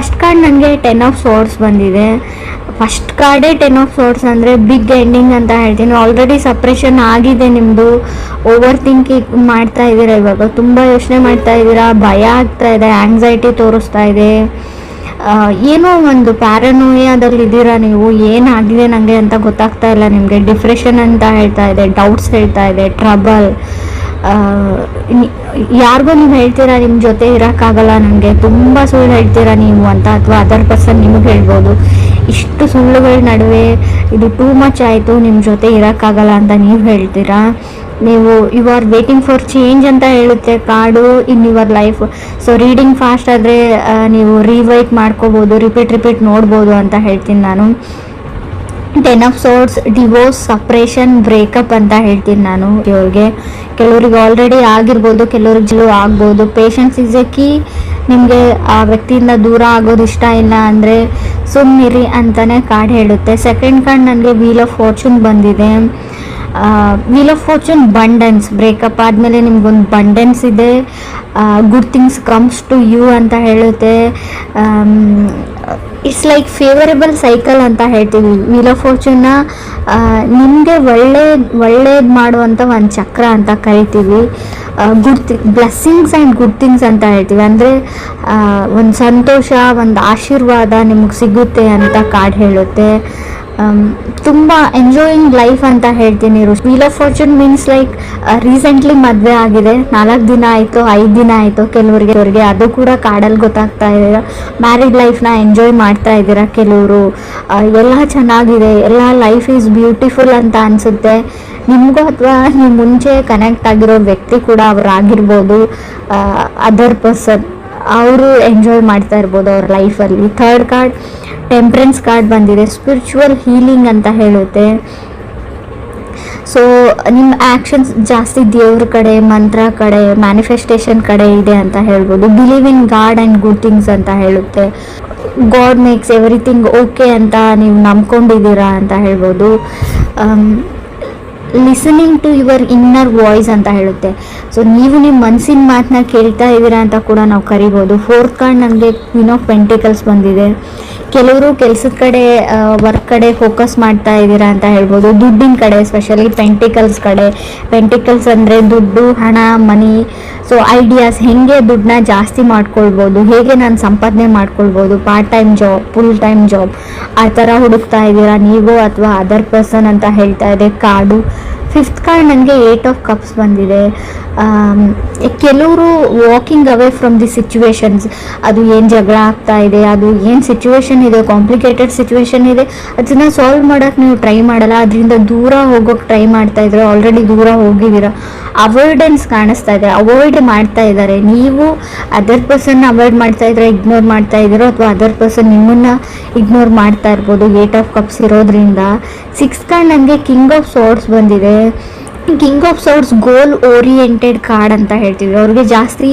First card ನನಗೆ 10 of swords ಬಂದಿದೆ. First ಕಾರ್ಡೇ 10 of source ಅಂದರೆ ಬಿಗ್ ಎಂಡಿಂಗ್ ಅಂತ ಹೇಳ್ತೀನಿ. ಆಲ್ರೆಡಿ ಸಪ್ರೆಷನ್ ಆಗಿದೆ ನಿಮ್ಮದು, ಓವರ್ ಥಿಂಕಿಂಗ್ ಮಾಡ್ತಾ ಇದ್ದೀರಾ, ಇವಾಗ ತುಂಬ ಯೋಚನೆ ಮಾಡ್ತಾ ಇದ್ದೀರಾ, ಭಯ ಆಗ್ತಾ ಇದೆ, ಆ್ಯಂಗ್ಸೈಟಿ ತೋರಿಸ್ತಾ ಇದೆ, ಏನೋ ಒಂದು ಪ್ಯಾರನೋಯಾದಲ್ಲಿ ಇದ್ದೀರಾ ನೀವು. ಏನಾಗಿದೆ ನನಗೆ ಅಂತ ಗೊತ್ತಾಗ್ತಾ ಇಲ್ಲ ನಿಮಗೆ. ಡಿಪ್ರೆಷನ್ ಅಂತ ಹೇಳ್ತಾ ಇದೆ, ಡೌಟ್ಸ್ ಹೇಳ್ತಾ ಇದೆ, ಟ್ರಬಲ್. ಯಾರಿಗೋ ನೀವು ಹೇಳ್ತೀರಾ ನಿಮ್ಮ ಜೊತೆ ಇರೋಕ್ಕಾಗಲ್ಲ ನನಗೆ, ತುಂಬ ಸುಳ್ಳು ಹೇಳ್ತೀರಾ ನೀವು ಅಂತ, ಅಥವಾ ಅದರ್ ಪರ್ಸನ್ ನಿಮಗೆ ಹೇಳ್ಬೋದು. ಇಷ್ಟು ಸುಳ್ಳುಗಳ ನಡುವೆ ಇದು ಟೂ ಮಚ್ ಆಯಿತು, ನಿಮ್ಮ ಜೊತೆ ಇರೋಕ್ಕಾಗಲ್ಲ ಅಂತ ನೀವು ಹೇಳ್ತೀರಾ. ನೀವು you are waiting for change ಅಂತ ಹೇಳುತ್ತೆ card in your life. So reading fast ಆದರೆ ನೀವು ರಿವೈಟ್ ಮಾಡ್ಕೋಬೋದು, ರಿಪೀಟ್ ನೋಡ್ಬೋದು ಅಂತ ಹೇಳ್ತೀನಿ ನಾನು. 10 of swords divorce, separation, breakup ಅಂತ ಹೇಳ್ತೀನಿ ನಾನು ಇವ್ರಿಗೆ. ಕೆಲವ್ರಿಗೆ ಆಲ್ರೆಡಿ ಆಗಿರ್ಬೋದು, ಕೆಲವ್ರಿಗೆ ಆಗ್ಬೋದು. Patience is a key. ನಿಮಗೆ ಆ ವ್ಯಕ್ತಿಯಿಂದ ದೂರ ಆಗೋದು ಇಷ್ಟ ಇಲ್ಲ ಅಂದರೆ ಸುಮ್ಮನಿರಿ ಅಂತಲೇ ಕಾರ್ಡ್ ಹೇಳುತ್ತೆ. ಸೆಕೆಂಡ್ ಕಾರ್ಡ್ ನನಗೆ ವೀಲ್ ಆಫ್ ಫಾರ್ಚೂನ್ ಬಂದಿದೆ. Wheel of fortune abundance, breakup ಆದಮೇಲೆ ನಿಮ್ಗೊಂದು ಬಂಡೆನ್ಸ್ ಇದೆ, good things comes to you ಅಂತ ಹೇಳುತ್ತೆ. ಇಟ್ಸ್ ಲೈಕ್ ಫೇವರೇಬಲ್ ಸೈಕಲ್ ಅಂತ ಹೇಳ್ತೀವಿ. ವೀಲ್ ಆಫ್ ಫಾರ್ಚೂನ್ನ ನಿಮಗೆ ಒಳ್ಳೇದು ಮಾಡುವಂಥ ಒಂದು ಚಕ್ರ ಅಂತ ಕರಿತೀವಿ. ಬ್ಲೆಸ್ಸಿಂಗ್ಸ್ ಆ್ಯಂಡ್ ಗುಡ್ ಥಿಂಗ್ಸ್ ಅಂತ ಹೇಳ್ತೀವಿ. ಅಂದರೆ ಒಂದು ಸಂತೋಷ, ಒಂದು ಆಶೀರ್ವಾದ ನಿಮಗೆ ಸಿಗುತ್ತೆ ಅಂತ ಕಾರ್ಡ್ ಹೇಳುತ್ತೆ. ತುಂಬ ಎಂಜಾಯಿಂಗ್ ಲೈಫ್ ಅಂತ ಹೇಳ್ತೀನಿ. Wheel of fortune means like recently ಮದುವೆ ಆಗಿದೆ, 4 ದಿನ ಆಯಿತು, 5 ದಿನ ಆಯಿತು ಕೆಲವ್ರಿಗೆ, ಅದು ಕೂಡ ಕಾರ್ಡಲ್ಲಿ ಗೊತ್ತಾಗ್ತಾ ಇದೆ. ಮ್ಯಾರಿಡ್ ಲೈಫ್ನ ಎಂಜಾಯ್ ಮಾಡ್ತಾ ಇದ್ದೀರಾ ಕೆಲವರು, ಎಲ್ಲ ಚೆನ್ನಾಗಿದೆ, ಎಲ್ಲ ಲೈಫ್ ಈಸ್ ಬ್ಯೂಟಿಫುಲ್ ಅಂತ ಅನಿಸುತ್ತೆ ನಿಮಗೂ. ಅಥವಾ ನೀವು ಮುಂಚೆ ಕನೆಕ್ಟ್ ಆಗಿರೋ ವ್ಯಕ್ತಿ ಕೂಡ ಅವರಾಗಿರ್ಬೋದು, ಅದರ್ ಪರ್ಸನ್, ಅವರು ಎಂಜಾಯ್ ಮಾಡ್ತಾ ಇರ್ಬೋದು ಅವ್ರ ಲೈಫಲ್ಲಿ. ಥರ್ಡ್ ಕಾರ್ಡ್ ಟೆಂಪ್ರೆನ್ಸ್ ಕಾರ್ಡ್ ಬಂದಿದೆ, ಸ್ಪಿರಿಚುವಲ್ ಹೀಲಿಂಗ್ ಅಂತ ಹೇಳುತ್ತೆ. ಸೊ ನಿಮ್ಮ ಆ್ಯಕ್ಷನ್ಸ್ ಜಾಸ್ತಿ ದೇವ್ರ ಕಡೆ, ಮಂತ್ರ ಕಡೆ, ಮ್ಯಾನಿಫೆಸ್ಟೇಷನ್ ಕಡೆ ಇದೆ ಅಂತ ಹೇಳ್ಬೋದು. Believe in god and good things ಅಂತ ಹೇಳುತ್ತೆ. ಗಾಡ್ ಮೇಕ್ಸ್ ಎವ್ರಿಥಿಂಗ್ ಓಕೆ ಅಂತ ನೀವು ನಂಬ್ಕೊಂಡಿದ್ದೀರಾ ಅಂತ ಹೇಳ್ಬೋದು. Listening to your inner voice ಅಂತ ಹೇಳುತ್ತೆ. ಸೊ ನೀವು ನಿಮ್ಮ ಮನಸ್ಸಿನ ಮಾತನ್ನ ಕೇಳ್ತಾ ಇದ್ದೀರಾ ಅಂತ ಕೂಡ ನಾವು ಕರಿಬೋದು. ಫೋರ್ತ್ ಕಾರ್ಡ್ ನನಗೆ ಕ್ವೀನ್ ಆಫ್ ಪೆಂಟಿಕಲ್ಸ್ ಬಂದಿದೆ. ಕೆಲವರು ಕೆಲಸದ ಕಡೆ, ವರ್ಕ್ ಕಡೆ ಫೋಕಸ್ ಮಾಡ್ತಾ ಇದ್ದೀರಾ ಅಂತ ಹೇಳ್ಬೋದು. ದುಡ್ಡಿನ ಕಡೆ, ಸ್ಪೆಷಲಿ ಪೆಂಟಿಕಲ್ಸ್ ಕಡೆ. ಪೆಂಟಿಕಲ್ಸ್ ಅಂದರೆ ದುಡ್ಡು, ಹಣ, ಮನಿ. ಸೊ ಐಡಿಯಾಸ್, ಹೇಗೆ ದುಡ್ಡನ್ನ ಜಾಸ್ತಿ ಮಾಡ್ಕೊಳ್ಬೋದು, ಹೇಗೆ ನಾನು ಸಂಪಾದನೆ ಮಾಡ್ಕೊಳ್ಬೋದು, part time job, full time job, ಆ ಥರ ಹುಡುಕ್ತಾ ಇದ್ದೀರಾ ನೀವು ಅಥವಾ ಅದರ್ ಪರ್ಸನ್ ಅಂತ ಹೇಳ್ತಾ ಇದೆ ಕಾರ್ಡು. ಫಿಫ್ತ್ ಕಾರ್ಡ್ ನನಗೆ 8 ಆಫ್ ಕಪ್ಸ್ ಬಂದಿದೆ. ಕೆಲವರು walking away from the situations. ಅದು ಏನು ಜಗಳ ಆಗ್ತಾ ಇದೆ, ಅದು ಏನು ಸಿಚುವೇಶನ್ ಇದೆ, ಕಾಂಪ್ಲಿಕೇಟೆಡ್ ಸಿಚುವೇಶನ್ ಇದೆ, ಅದನ್ನು ಸಾಲ್ವ್ ಮಾಡೋಕ್ಕೆ ನೀವು ಟ್ರೈ ಮಾಡಲ್ಲ, ಅದರಿಂದ ದೂರ ಹೋಗೋಕ್ಕೆ ಟ್ರೈ ಮಾಡ್ತಾ ಇದ್ರೆ ಆಲ್ರೆಡಿ ದೂರ ಹೋಗಿದ್ದೀರ. ಅವಾಯ್ಡೆನ್ಸ್ ಕಾಣಿಸ್ತಾ ಇದೆ, ಅವಾಯ್ಡ್ ಮಾಡ್ತಾ ಇದ್ದಾರೆ. ನೀವು ಅದರ್ ಪರ್ಸನ್ನ ಅವಾಯ್ಡ್ ಮಾಡ್ತಾ ಇದ್ರೆ, ಇಗ್ನೋರ್ ಮಾಡ್ತಾ ಇದ್ದೀರೋ, ಅಥವಾ ಅದರ್ ಪರ್ಸನ್ ನಿಮ್ಮನ್ನು ಇಗ್ನೋರ್ ಮಾಡ್ತಾ ಇರ್ಬೋದು 8 ಆಫ್ ಕಪ್ಸ್ ಇರೋದ್ರಿಂದ. ಸಿಕ್ಸ್ ಕಾರ್ಡ್ ನನಗೆ ಕಿಂಗ್ ಆಫ್ ಸೋರ್ಸ್ ಬಂದಿದೆ. King of swords goal oriented card ಅಂತ ಹೇಳ್ತೀವಿ. ಅವ್ರಿಗೆ ಜಾಸ್ತಿ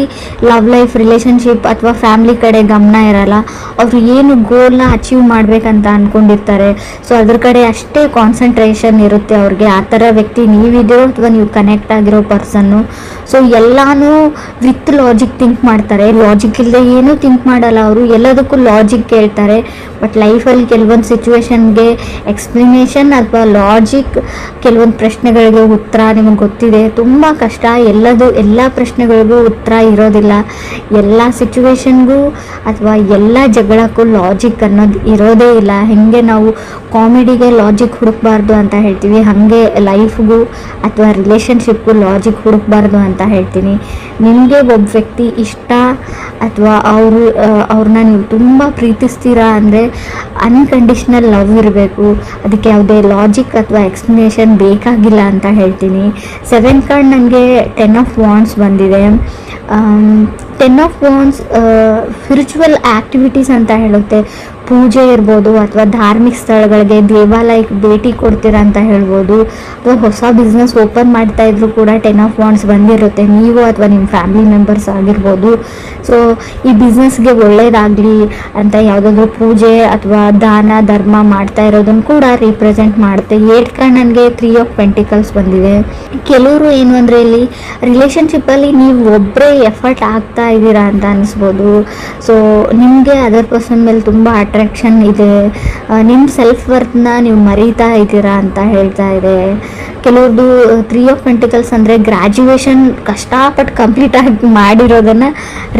ಲವ್ ಲೈಫ್, ರಿಲೇಷನ್ಶಿಪ್ ಅಥವಾ ಫ್ಯಾಮಿಲಿ ಕಡೆ ಗಮನ ಇರಲ್ಲ. ಅವರು ಏನು ಗೋಲ್ನ ಅಚೀವ್ ಮಾಡಬೇಕಂತ ಅಂದ್ಕೊಂಡಿರ್ತಾರೆ, ಸೊ ಅದ್ರ ಕಡೆ ಅಷ್ಟೇ ಕಾನ್ಸಂಟ್ರೇಷನ್ ಇರುತ್ತೆ ಅವ್ರಿಗೆ. ಆ ಥರ ವ್ಯಕ್ತಿ ನೀವಿದೆಯೋ ಅಥವಾ ನೀವು ಕನೆಕ್ಟ್ ಆಗಿರೋ ಪರ್ಸನ್ನು. ಸೊ ಎಲ್ಲನೂ ವಿತ್ ಲಾಜಿಕ್ ಥಿಂಕ್ ಮಾಡ್ತಾರೆ, ಲಾಜಿಕ್ ಇಲ್ಲದೆ ಏನೂ ಥಿಂಕ್ ಮಾಡಲ್ಲ ಅವರು, ಎಲ್ಲದಕ್ಕೂ ಲಾಜಿಕ್ ಕೇಳ್ತಾರೆ. ಬಟ್ ಲೈಫಲ್ಲಿ ಕೆಲವೊಂದು ಸಿಚುವೇಶನ್ಗೆ ಎಕ್ಸ್ಪ್ಲನೇಷನ್ ಅಥವಾ ಲಾಜಿಕ್, ಕೆಲವೊಂದು ಪ್ರಶ್ನೆಗಳಿಗೆ ಉತ್ತರ ನಿಮಗೆ ಗೊತ್ತಿದೆ, ತುಂಬ ಕಷ್ಟ. ಎಲ್ಲ ಪ್ರಶ್ನೆಗಳಿಗೂ ಉತ್ತರ ಇರೋದಿಲ್ಲ. ಎಲ್ಲ ಸಿಚುವೇಶನ್ಗೂ ಅಥವಾ ಎಲ್ಲ ಜಗಳಕ್ಕೂ ಲಾಜಿಕ್ ಅನ್ನೋದು ಇರೋದೇ ಇಲ್ಲ. ಹೇಗೆ ನಾವು ಕಾಮಿಡಿಗೆ ಲಾಜಿಕ್ ಹುಡುಕಬಾರ್ದು ಅಂತ ಹೇಳ್ತೀವಿ, ಹಾಗೆ ಲೈಫ್ಗೂ ಅಥವಾ ರಿಲೇಷನ್ಶಿಪ್ಗೂ ಲಾಜಿಕ್ ಹುಡುಕಬಾರ್ದು ಅಂತ ಹೇಳ್ತೀನಿ. ನಿಮಗೆ ಒಬ್ಬ ವ್ಯಕ್ತಿ ಇಷ್ಟ ಅಥವಾ ಅವ್ರನ್ನ ನೀವು ತುಂಬ ಪ್ರೀತಿಸ್ತೀರಾ ಅಂದರೆ ಅನ್ಕಂಡೀಷ್ನಲ್ ಲವ್ ಇರಬೇಕು. ಅದಕ್ಕೆ ಯಾವುದೇ ಲಾಜಿಕ್ ಅಥವಾ ಎಕ್ಸ್ಪ್ಲನೇಷನ್ ಬೇಕಾಗಿಲ್ಲ ಅಂತ ಹೇಳ್ತೀನಿ. 7th ಕಾರ್ಡ್ ನನಗೆ 10 ಆಫ್ ವಾಂಡ್ಸ್ ಬಂದಿದೆ. 10 ಆಫ್ ವಾಂಡ್ಸ್ ಸ್ಪಿರಿಚುವಲ್ ಆ್ಯಕ್ಟಿವಿಟೀಸ್ ಅಂತ ಹೇಳುತ್ತೆ. ಪೂಜೆ ಇರ್ಬೋದು ಅಥವಾ ಧಾರ್ಮಿಕ ಸ್ಥಳಗಳಿಗೆ ದೇವಾಲಯಕ್ಕೆ ಭೇಟಿ ಕೊಡ್ತೀರಾ ಅಂತ ಹೇಳ್ಬೋದು. ಅಥವಾ ಹೊಸ ಬಿಸ್ನೆಸ್ ಓಪನ್ ಮಾಡ್ತಾ ಇದ್ರು ಕೂಡ 10 ಆಫ್ ವಾಂಡ್ಸ್ ಬಂದಿರುತ್ತೆ, ನೀವು ಅಥವಾ ನಿಮ್ಮ ಫ್ಯಾಮಿಲಿ ಮೆಂಬರ್ಸ್ ಆಗಿರ್ಬೋದು. ಸೊ ಈ ಬಿಸ್ನೆಸ್ಗೆ ಒಳ್ಳೇದಾಗಲಿ ಅಂತ ಯಾವುದಾದ್ರೂ ಪೂಜೆ ಅಥವಾ ದಾನ ಧರ್ಮ ಮಾಡ್ತಾ ಇರೋದನ್ನು ಕೂಡ ರಿಪ್ರೆಸೆಂಟ್ ಮಾಡುತ್ತೆ. 8th ಕಾರ್ಡ್ ನನಗೆ 3 ಆಫ್ ಪೆಂಟಿಕಲ್ಸ್ ಬಂದಿದೆ. ಕೆಲವರು ಏನು ಅಂದರೆ ಇಲ್ಲಿ ರಿಲೇಷನ್ಶಿಪ್ಪಲ್ಲಿ ನೀವು ಒಬ್ಬರೇ ಎಫರ್ಟ್ ಆಗ್ತಾ ಇದ್ದೀರಾ ಅಂತ ಅನಿಸ್ಬೋದು. ಸೊ ನಿಮಗೆ ಅದರ್ ಪರ್ಸನ್ ಮೇಲೆ ತುಂಬ ಅಟ್ರಾಕ್ಷನ್ ಇದೆ, ನಿಮ್ಮ ಸೆಲ್ಫ್ ವರ್ತ್ನ ನೀವು ಮರೀತಾ ಇದ್ದೀರಾ ಅಂತ ಹೇಳ್ತಾ ಇದೆ. ಕೆಲವ್ರದ್ದು 3 ಆಫ್ ಪೆಂಟಿಕಲ್ಸ್ ಅಂದರೆ ಗ್ರ್ಯಾಜುಯೇಷನ್ ಕಷ್ಟಪಟ್ಟು ಕಂಪ್ಲೀಟ್ ಆಗಿ ಮಾಡಿರೋದನ್ನು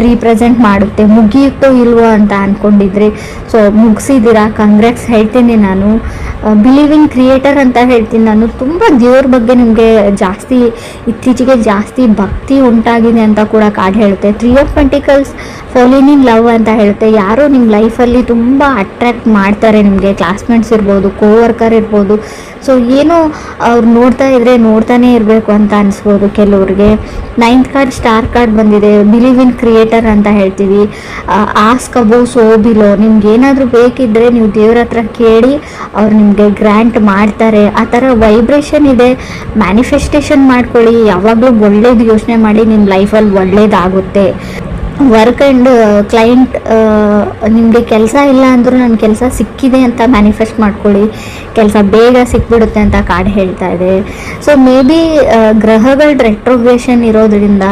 ರೀಪ್ರೆಸೆಂಟ್ ಮಾಡುತ್ತೆ. ಮುಗಿಯುತ್ತೋ ಇಲ್ವೋ ಅಂತ ಅಂದ್ಕೊಂಡಿದ್ರಿ, ಸೊ ಮುಗಿಸಿದ್ದೀರಾ, ಕಂಗ್ರಾಟ್ಸ್ ಹೇಳ್ತೀನಿ ನಾನು. ಬಿಲೀವಿಂಗ್ ಕ್ರಿಯೇಟರ್ ಅಂತ ಹೇಳ್ತೀನಿ ನಾನು. ತುಂಬ ದೇವ್ರ ಬಗ್ಗೆ ನಿಮಗೆ ಇತ್ತೀಚೆಗೆ ಜಾಸ್ತಿ ಭಕ್ತಿ ಉಂಟಾಗಿದೆ ಅಂತ ಕೂಡ ಕಾರ್ಡ್ ಹೇಳುತ್ತೆ. 3 of pentacles falling in love ಅಂತ ಹೇಳುತ್ತೆ. ಯಾರೋ ನಿಮ್ಮ ಲೈಫಲ್ಲಿ ತುಂಬ ಅಟ್ರ್ಯಾಕ್ಟ್ ಮಾಡ್ತಾರೆ, ನಿಮಗೆ ಕ್ಲಾಸ್ಮೇಟ್ಸ್ ಇರ್ಬೋದು, ಕೋವರ್ಕರ್ ಇರ್ಬೋದು. ಸೊ ಏನೋ ಅವ್ರು ನೋಡ್ತಾ ಇದ್ರೆ ನೋಡ್ತಾನೆ ಇರಬೇಕು ಅಂತ ಅನಿಸ್ಬೋದು ಕೆಲವ್ರಿಗೆ. 9th ಕಾರ್ಡ್ ಸ್ಟಾರ್ ಕಾರ್ಡ್ ಬಂದಿದೆ. ಬಿಲೀವ್ ಇನ್ ಕ್ರಿಯೇಟರ್ ಅಂತ ಹೇಳ್ತೀವಿ. ಆಸ್ಕ್ ಅಬೌವ್ ಸೋ ಬಿಲೋ, ನಿಮ್ಗೆ ಏನಾದರೂ ಬೇಕಿದ್ದರೆ ನೀವು ದೇವ್ರ ಹತ್ರ ಕೇಳಿ ಅವ್ರು ನಿಮಗೆ ಗ್ರ್ಯಾಂಟ್ ಮಾಡ್ತಾರೆ. ಆ ಥರ ವೈಬ್ರೇಷನ್ ಇದೆ. ಮ್ಯಾನಿಫೆಸ್ಟೇಷನ್ ಮಾಡ್ಕೊಳ್ಳಿ, ಯಾವಾಗಲೂ ಒಳ್ಳೇದು ಯೋಚನೆ ಮಾಡಿ, ನಿಮ್ಮ ಲೈಫಲ್ಲಿ ಒಳ್ಳೇದಾಗುತ್ತೆ. ವರ್ಕ್ ಆ್ಯಂಡ್ ಕ್ಲೈಂಟ್, ನಿಮಗೆ ಕೆಲಸ ಇಲ್ಲ ಅಂದರೂ ನನ್ನ ಕೆಲಸ ಸಿಕ್ಕಿದೆ ಅಂತ ಮ್ಯಾನಿಫೆಸ್ಟ್ ಮಾಡ್ಕೊಳ್ಳಿ, ಕೆಲಸ ಬೇಗ ಸಿಕ್ಬಿಡುತ್ತೆ ಅಂತ ಕಾರ್ಡ್ ಹೇಳ್ತಾ ಇದೆ. ಸೊ ಮೇ ಬಿ ಗ್ರಹಗಳ ರೆಟ್ರೋಗ್ರೇಷನ್ ಇರೋದ್ರಿಂದ,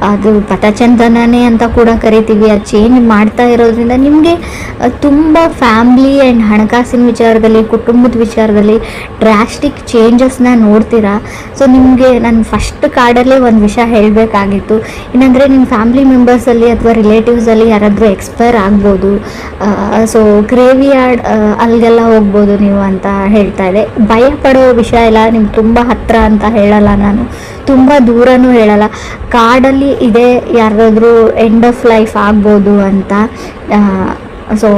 ಅದು ಪಥಚಂದನನೇ ಅಂತ ಕೂಡ ಕರಿತೀವಿ, ಅದು ಚೇಂಜ್ ಮಾಡ್ತಾ ಇರೋದ್ರಿಂದ ನಿಮಗೆ ತುಂಬ ಫ್ಯಾಮ್ಲಿ ಆ್ಯಂಡ್ ಹಣಕಾಸಿನ ವಿಚಾರದಲ್ಲಿ, ಕುಟುಂಬದ ವಿಚಾರದಲ್ಲಿ ಡ್ರಾಸ್ಟಿಕ್ ಚೇಂಜಸ್ನ ನೋಡ್ತೀರಾ. ಸೊ ನಿಮಗೆ ನಾನು ಫಸ್ಟ್ ಕಾರ್ಡಲ್ಲೇ ಒಂದು ವಿಷಯ ಹೇಳಬೇಕಾಗಿತ್ತು, ಏನಂದರೆ ನಿಮ್ಮ ಫ್ಯಾಮ್ಲಿ ಮೆಂಬರ್ಸಲ್ಲಿ ಅಥವಾ ರಿಲೇಟಿವ್ಸಲ್ಲಿ ಯಾರಾದರೂ ಎಕ್ಸ್ಪೈರ್ ಆಗ್ಬೋದು. ಸೊ ಗ್ರೇವಿಯಾರ್ಡ್ ಅಲ್ಲಿಗೆಲ್ಲ ಹೋಗ್ಬೋದು ನೀವು ಅಂತ ಹೇಳ್ತಾ ಇದೆ. ಭಯ ಪಡೋ ವಿಷಯ ಇಲ್ಲ, ನಿಮ್ಗೆ ತುಂಬ ಹತ್ತಿರ ಅಂತ ಹೇಳಲ್ಲ ನಾನು, ತುಂಬ ದೂರನೂ ಹೇಳಲ್ಲ. ಕಾರ್ಡಲ್ಲಿ ಇದೆ ಯಾರಾದರೂ ಎಂಡ್ ಆಫ್ ಲೈಫ್ ಆಗ್ಬೋದು ಅಂತ. ಸೊ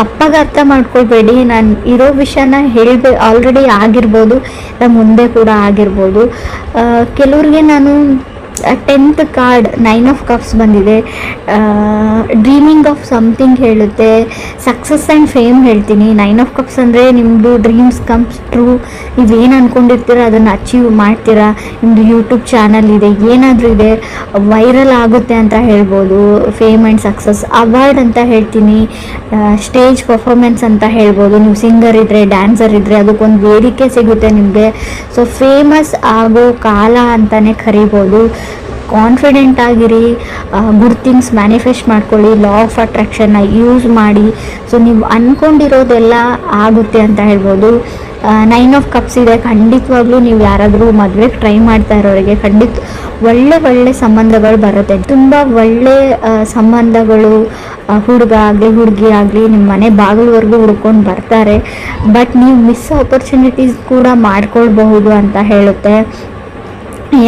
ತಪ್ಪಾಗಿ ಅರ್ಥ ಮಾಡ್ಕೊಳ್ಬೇಡಿ, ನಾನು ಇರೋ ವಿಷಯನ ಆಲ್ರೆಡಿ ಆಗಿರ್ಬೋದು, ಮುಂದೆ ಕೂಡ ಆಗಿರ್ಬೋದು. ಕೆಲವ್ರಿಗೆ ನಾನು 10th ಕಾರ್ಡ್ 9 ಆಫ್ ಕಪ್ಸ್ ಬಂದಿದೆ. ಡ್ರೀಮಿಂಗ್ ಆಫ್ ಸಮಥಿಂಗ್ ಹೇಳುತ್ತೆ, ಸಕ್ಸಸ್ ಆ್ಯಂಡ್ ಫೇಮ್ ಹೇಳ್ತೀನಿ. 9 ಆಫ್ ಕಪ್ಸ್ ಅಂದರೆ ನಿಮ್ಮದು ಡ್ರೀಮ್ಸ್ ಕಮ್ಸ್ ಟ್ರೂ, ನೀವೇನು ಅಂದ್ಕೊಂಡಿರ್ತೀರ ಅದನ್ನು ಅಚೀವ್ ಮಾಡ್ತೀರಾ. ನಿಮ್ಮದು ಯೂಟ್ಯೂಬ್ ಚಾನಲ್ ಇದೆ, ಏನಾದರೂ ಇದೆ, ವೈರಲ್ ಆಗುತ್ತೆ ಅಂತ ಹೇಳ್ಬೋದು. Fame and success. ಅವಾರ್ಡ್ ಅಂತ ಹೇಳ್ತೀನಿ, ಸ್ಟೇಜ್ ಪರ್ಫಾರ್ಮೆನ್ಸ್ ಅಂತ ಹೇಳ್ಬೋದು. ನೀವು ಸಿಂಗರ್ ಇದ್ದರೆ, ಡ್ಯಾನ್ಸರ್ ಇದ್ದರೆ ಅದಕ್ಕೊಂದು ವೇದಿಕೆ ಸಿಗುತ್ತೆ ನಿಮಗೆ. ಸೊ ಫೇಮಸ್ ಆಗೋ ಕಾಲ ಅಂತಲೇ ಕರಿಬೋದು. ಕಾನ್ಫಿಡೆಂಟ್ ಆಗಿರಿ, ಗುಡ್ ಥಿಂಗ್ಸ್ ಮ್ಯಾನಿಫೆಸ್ಟ್ ಮಾಡ್ಕೊಳ್ಳಿ, ಲಾ ಆಫ್ ಅಟ್ರಾಕ್ಷನ್ನ ಯೂಸ್ ಮಾಡಿ. ಸೊ ನೀವು ಅಂದ್ಕೊಂಡಿರೋದೆಲ್ಲ ಆಗುತ್ತೆ ಅಂತ ಹೇಳ್ಬೋದು. 9 ಆಫ್ ಕಪ್ಸ್ ಇದೆ. ಖಂಡಿತವಾಗ್ಲೂ ನೀವು ಯಾರಾದರೂ ಮದುವೆಗೆ ಟ್ರೈ ಮಾಡ್ತಾ ಇರೋರಿಗೆ ಒಳ್ಳೆ ಸಂಬಂಧಗಳು ಬರುತ್ತೆ. ತುಂಬ ಒಳ್ಳೆ ಸಂಬಂಧಗಳು, ಹುಡುಗ ಆಗಲಿ ಹುಡುಗಿ ಆಗಲಿ ನಿಮ್ಮ ಮನೆ ಬಾಗಿಲವರೆಗೂ ಹುಡ್ಕೊಂಡು ಬರ್ತಾರೆ. ಬಟ್ ನೀವು ಮಿಸ್ ಆಪರ್ಚುನಿಟೀಸ್ ಕೂಡ ಮಾಡ್ಕೊಳ್ಬಹುದು ಅಂತ ಹೇಳುತ್ತೆ.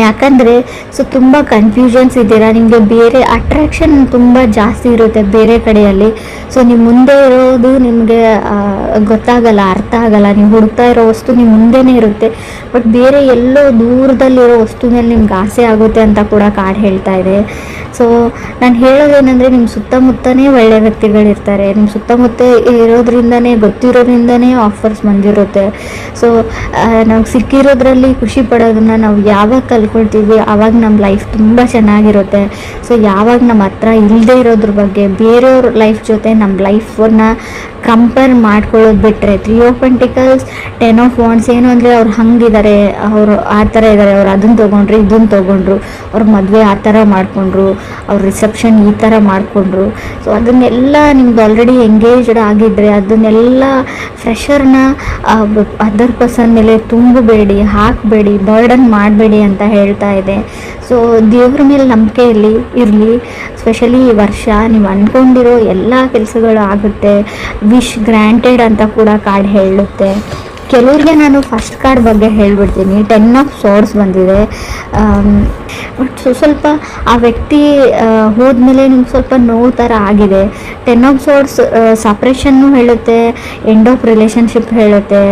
ಯಾಕಂದರೆ ಸೊ ತುಂಬ ಕನ್ಫ್ಯೂಷನ್ಸ್ ಇದ್ದೀರಾ, ನಿಮಗೆ ಬೇರೆ ಅಟ್ರಾಕ್ಷನ್ ತುಂಬ ಜಾಸ್ತಿ ಇರುತ್ತೆ ಬೇರೆ ಕಡೆಯಲ್ಲಿ. ಸೊ ನೀವು ಮುಂದೆ ಇರೋದು ನಿಮಗೆ ಗೊತ್ತಾಗಲ್ಲ, ಅರ್ಥ ಆಗಲ್ಲ. ನೀವು ಹುಡುಕ್ತಾ ಇರೋ ವಸ್ತು ನಿಮ್ಮ ಮುಂದೆನೇ ಇರುತ್ತೆ, ಬಟ್ ಬೇರೆ ಎಲ್ಲೋ ದೂರದಲ್ಲಿರೋ ವಸ್ತು ಮೇಲೆ ನಿಮ್ಗೆ ಆಸೆ ಆಗುತ್ತೆ ಅಂತ ಕೂಡ ಕಾರ್ಡ್ ಹೇಳ್ತಾ ಇದೆ. ಸೊ ನಾನು ಹೇಳೋದೇನೆಂದರೆ, ನಿಮ್ಮ ಸುತ್ತಮುತ್ತನೇ ಒಳ್ಳೆ ವ್ಯಕ್ತಿಗಳಿರ್ತಾರೆ, ನಿಮ್ಮ ಸುತ್ತಮುತ್ತ ಇರೋದ್ರಿಂದನೇ, ಗೊತ್ತಿರೋದ್ರಿಂದನೇ ಆಫರ್ಸ್ ಬಂದಿರುತ್ತೆ. ಸೊ ನಾವು ಸಿಕ್ಕಿರೋದ್ರಲ್ಲಿ ಖುಷಿ ಪಡೋದನ್ನು ನಾವು ಯಾವಾಗ ಕಲ್ಕೊಳ್ತೀವಿ ಆವಾಗ ನಮ್ಮ ಲೈಫ್ ತುಂಬ ಚೆನ್ನಾಗಿರುತ್ತೆ. ಸೊ ಯಾವಾಗ ನಮ್ಮ ಹತ್ರ ಇಲ್ಲದೆ ಇರೋದ್ರ ಬಗ್ಗೆ ಬೇರೆಯವ್ರ ಲೈಫ್ ಜೊತೆ ನಮ್ಮ ಲೈಫನ್ನ ಕಂಪೇರ್ ಮಾಡ್ಕೊಳ್ಳೋದು ಬಿಟ್ಟರೆ, 3 ಆಫ್ ಪೆಂಟಿಕಲ್ಸ್ 10 ಆಫ್ ವಾಂಡ್ಸ್ ಏನು ಅಂದರೆ ಅವ್ರು ಹಂಗಿದ್ದಾರೆ, ಅವರು ಆ ಥರ ಇದ್ದಾರೆ, ಅವ್ರು ಅದನ್ನು ತೊಗೊಂಡ್ರು ಇದನ್ನು ತೊಗೊಂಡ್ರು, ಅವ್ರ ಮದುವೆ ಆ ಥರ ಮಾಡಿಕೊಂಡ್ರು, ಅವ್ರ ರಿಸೆಪ್ಷನ್ ಈ ಥರ ಮಾಡಿಕೊಂಡ್ರು. ಸೊ ಅದನ್ನೆಲ್ಲ ನಿಮ್ದು ಆಲ್ರೆಡಿ ಎಂಗೇಜ್ಡ್ ಆಗಿದ್ದರೆ ಅದನ್ನೆಲ್ಲ ಫ್ರೆಷರ್ನ ಅದರ್ ಪರ್ಸನ್ ಮೇಲೆ ತುಂಬಬೇಡಿ, ಹಾಕಬೇಡಿ, ಬರ್ಡನ್ ಮಾಡಬೇಡಿ ಅಂತ ಹೇಳ್ತಾ ಇದೆ. ಸೊ ದೇವ್ರ ಮೇಲೆ ನಂಬಿಕೆ ಇರಲಿ. ಸ್ಪೆಷಲಿ ಈ ವರ್ಷ ನೀವು ಅಂದ್ಕೊಂಡಿರೋ ಎಲ್ಲ ಕೆಲಸಗಳು ಆಗುತ್ತೆ. ವಿಶ್ ಗ್ರ್ಯಾಂಟೆಡ್ ಅಂತ ಕೂಡ ಕಾರ್ಡ್ ಹೇಳುತ್ತೆ. ಕೆಲವ್ರಿಗೆ ನಾನು ಫಸ್ಟ್ ಕಾರ್ಡ್ ಬಗ್ಗೆ ಹೇಳ್ಬಿಡ್ತೀನಿ. 10 ಆಫ್ ಸೋರ್ಸ್ ಬಂದಿದೆ. ಬಟ್ ಸ್ವಲ್ಪ ಆ ವ್ಯಕ್ತಿ ಹೋದ್ಮೇಲೆ ನಿಮ್ಗೆ ಸ್ವಲ್ಪ ನೋವು ಥರ ಆಗಿದೆ. 10 ಆಫ್ ಸೋರ್ಸ್ ಸಪ್ರೇಷನ್ನು ಹೇಳುತ್ತೆ, ಎಂಡ್ ಆಫ್ ರಿಲೇಷನ್ಶಿಪ್ ಹೇಳುತ್ತೆ.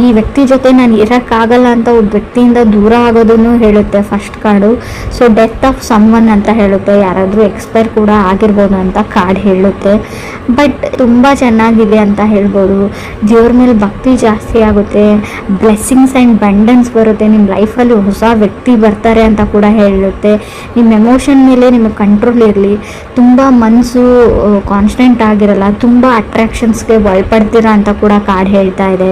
ಈ ವ್ಯಕ್ತಿ ಜೊತೆ ನಾನು ಇರೋಕ್ಕಾಗಲ್ಲ ಅಂತ ಒಬ್ಬ ವ್ಯಕ್ತಿಯಿಂದ ದೂರ ಆಗೋದನ್ನು ಹೇಳುತ್ತೆ first card. So death of someone ಅಂತ ಹೇಳುತ್ತೆ, ಯಾರಾದರೂ ಎಕ್ಸ್ಪೈರ್ ಕೂಡ ಆಗಿರ್ಬೋದು ಅಂತ ಕಾರ್ಡ್ ಹೇಳುತ್ತೆ. ಬಟ್ ತುಂಬ ಚೆನ್ನಾಗಿದೆ ಅಂತ ಹೇಳ್ಬೋದು. ದೇವ್ರ ಮೇಲೆ ಭಕ್ತಿ ಜಾಸ್ತಿ ಆಗುತ್ತೆ, ಬ್ಲೆಸ್ಸಿಂಗ್ಸ್ ಆ್ಯಂಡ್ ಬಂಡನ್ಸ್ ಬರುತ್ತೆ, ನಿಮ್ಮ ಲೈಫಲ್ಲಿ ಹೊಸ ವ್ಯಕ್ತಿ ಬರ್ತಾರೆ ಅಂತ ಕೂಡ ಹೇಳುತ್ತೆ. ನಿಮ್ಮ ಎಮೋಷನ್ ಮೇಲೆ ನಿಮಗೆ ಕಂಟ್ರೋಲ್ ಇರಲಿ, ತುಂಬ ಮನಸ್ಸು ಕಾನ್ಸ್ಟೆಂಟ್ ಆಗಿರಲ್ಲ, ತುಂಬ ಅಟ್ರಾಕ್ಷನ್ಸ್ಗೆ ಒಳಪಡ್ತೀರಾ ಅಂತ ಕೂಡ ಕಾರ್ಡ್ ಹೇಳ್ತಾ ಇದೆ.